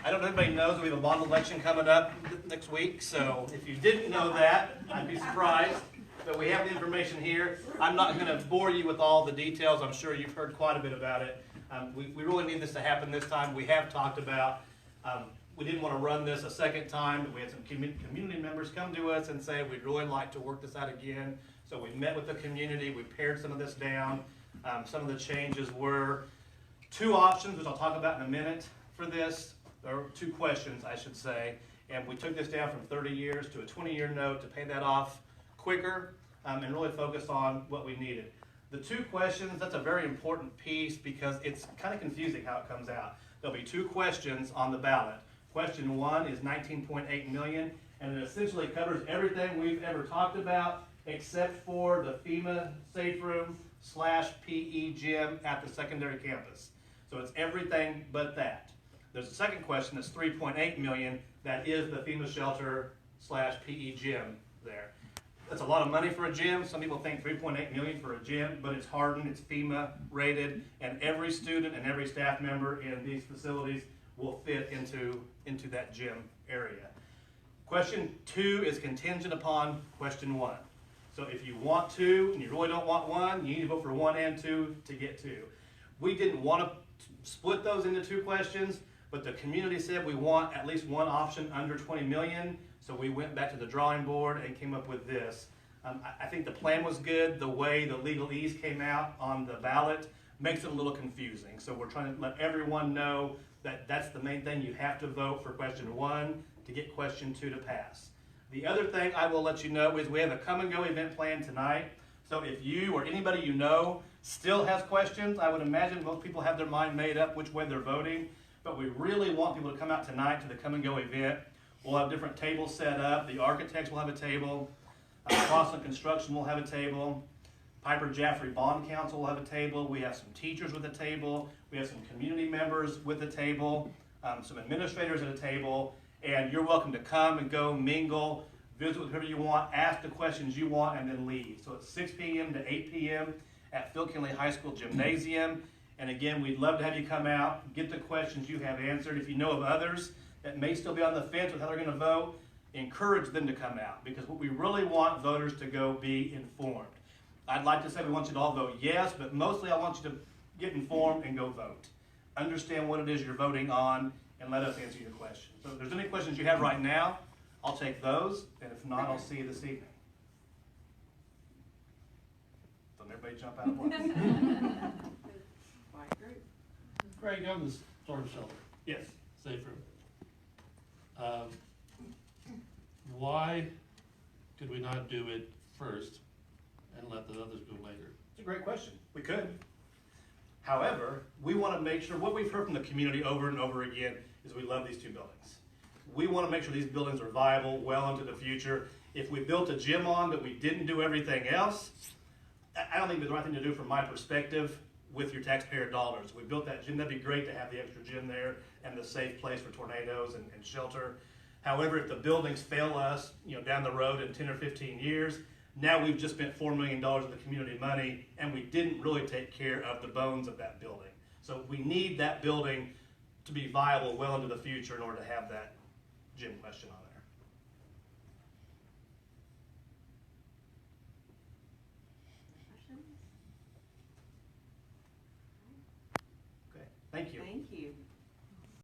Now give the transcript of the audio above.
I don't know if anybody knows we have a bond election coming up next week, so if you didn't know that, I'd be surprised. But we have the information here. I'm not going to bore you with all the details. I'm sure you've heard quite a bit about it. We really need this to happen this time. We have talked about, we didn't want to run this a second time, but we had some community members come to us and say we'd really like to work this out again. So we met with the community, we pared some of this down. Some of the changes were 2 options, which I'll talk about in a minute for this. There were 2 questions, I should say. And we took this down from 30 years to a 20-year note to pay that off quicker and really focus on what we needed. The 2 questions, that's a very important piece because it's kind of confusing how it comes out. There'll be 2 questions on the ballot. Question 1 is 19.8 million, and it essentially covers everything we've ever talked about except for the FEMA safe room / PE gym at the secondary campus. So it's everything but that. There's a second question that's 3.8 million. That is the FEMA shelter / PE gym there. That's a lot of money for a gym. Some people think 3.8 million for a gym, but it's hardened, it's FEMA rated, and every student and every staff member in these facilities will fit into that gym area. Question 2 is contingent upon question 1. So if you want 2 and you really don't want 1, you need to vote for 1 and 2 to get 2. We didn't want to split those into 2 questions, but the community said we want at least 1 option under 20 million, so we went back to the drawing board and came up with this. I think the plan was good. The way the legalese came out on the ballot makes it a little confusing. So we're trying to let everyone know that that's the main thing. You have to vote for question 1 to get question 2 to pass. The other thing I will let you know is we have a come and go event planned tonight. So if you or anybody you know still has questions, I would imagine most people have their mind made up which way they're voting. But we really want people to come out tonight to the come and go event. We'll have different tables set up. The architects will have a table. Crossland Construction will have a table. Piper Jaffray Bond Council will have a table. We have some teachers with a table. We have some community members with a table. Some administrators at a table. And you're welcome to come and go, mingle, visit with whoever you want, ask the questions you want, and then leave. So it's 6 p.m. to 8 p.m. at Phil Kinley High School Gymnasium. And again, we'd love to have you come out, get the questions you have answered. If you know of others that may still be on the fence with how they're going to vote, encourage them to come out, because what we really want voters to go be informed. I'd like to say we want you to all vote yes, but mostly I want you to get informed and go vote. Understand what it is you're voting on, and let us answer your questions. So if there's any questions you have right now, I'll take those, and if not, I'll see you this evening. Don't everybody jump out at once. Greg, on the storm shelter, Yes. safe room. Why could we not do it first and let the others go later? It's a great question. We could. However, we want to make sure, what we've heard from the community over and over again is we love these 2 buildings. We want to make sure these buildings are viable well into the future. If we built a gym on but we didn't do everything else, I don't think it's the right thing to do from my perspective with your taxpayer dollars. We built that gym. That'd be great to have the extra gym there and the safe place for tornadoes and shelter. However, if the buildings fail us, down the road in 10 or 15 years, now we've just spent $4 million of the community money and we didn't really take care of the bones of that building. So we need that building to be viable well into the future in order to have that gym question on it.